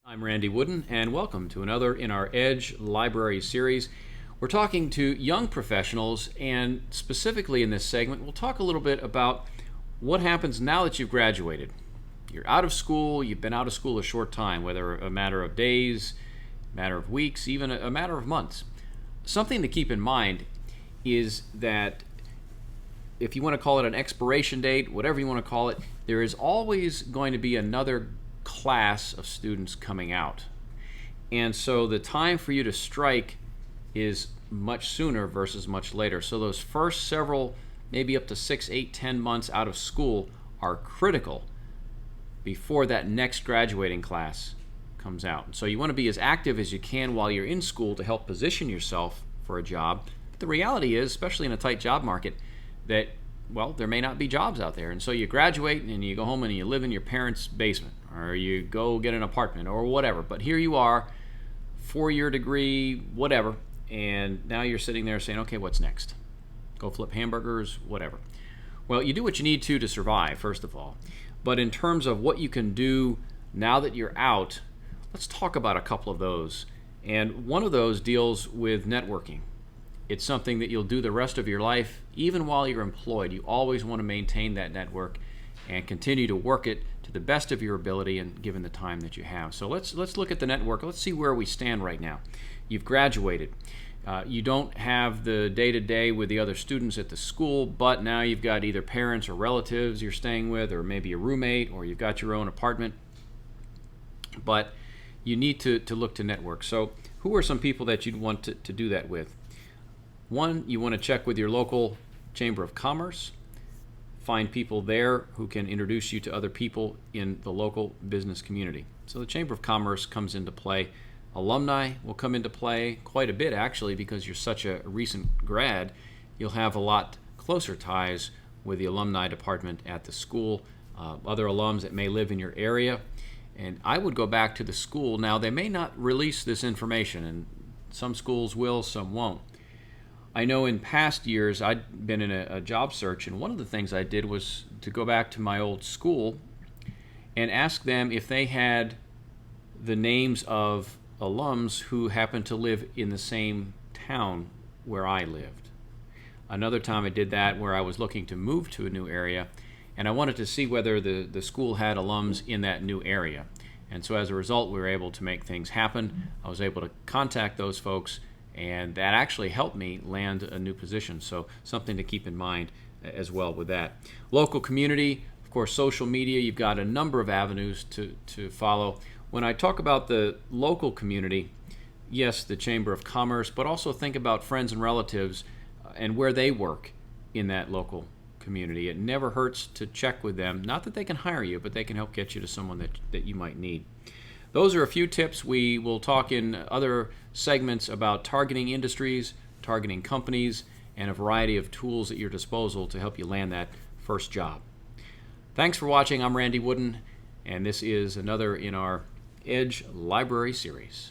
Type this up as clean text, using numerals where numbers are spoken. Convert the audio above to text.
I'm Randy Wooden, and welcome to another in our Edge Library series. We're talking to young professionals, and specifically in this segment, we'll talk a little bit about what happens now that you've graduated. You're out of school, you've been out of school a short time, whether a matter of days, a matter of weeks, even a matter of months. Something to keep in mind is that if you want to call it an expiration date, whatever you want to call it, there is always going to be another class of students coming out. And so the time for you to strike is much sooner versus much later. So those first several, maybe up to 6, 8, 10 months out of school are critical before that next graduating class comes out. So you want to be as active as you can while you're in school to help position yourself for a job. But the reality is, especially in a tight job market, that there may not be jobs out there. And so you graduate and you go home and you live in your parents' basement, or you go get an apartment or whatever. But here you are, 4-year degree, whatever, and now you're sitting there saying, okay, what's next? Go flip hamburgers, whatever. Well, you do what you need to survive, first of all. But in terms of what you can do now that you're out, let's talk about a couple of those. And one of those deals with networking. It's something that you'll do the rest of your life, even while you're employed. You always want to maintain that network and continue to work it to the best of your ability and given the time that you have. So let's look at the network. Let's see where we stand right now. You've graduated. You don't have the day-to-day with the other students at the school, but now you've got either parents or relatives you're staying with, or maybe a roommate, or you've got your own apartment. But you need to look to network. So who are some people that you'd want to do that with? One, you want to check with your local Chamber of Commerce. Find people there who can introduce you to other people in the local business community. So the Chamber of Commerce comes into play. Alumni will come into play quite a bit, actually, because you're such a recent grad. You'll have a lot closer ties with the alumni department at the school, other alums that may live in your area. And I would go back to the school. Now, they may not release this information, and some schools will, some won't. I know in past years I'd been in a job search, and one of the things I did was to go back to my old school and ask them if they had the names of alums who happened to live in the same town where I lived. Another time I did that where I was looking to move to a new area, and I wanted to see whether the school had alums in that new area. And so as a result, we were able to make things happen. I was able to contact those folks, and that actually helped me land a new position. So something to keep in mind as well with that. Local community, of course, social media, you've got a number of avenues to follow. When I talk about the local community, yes, the Chamber of Commerce, but also think about friends and relatives and where they work in that local community. It never hurts to check with them. Not that they can hire you, but they can help get you to someone that you might need. Those are a few tips. We will talk in other segments about targeting industries, targeting companies, and a variety of tools at your disposal to help you land that first job. Thanks for watching. I'm Randy Wooden, and this is another in our Edge Library series.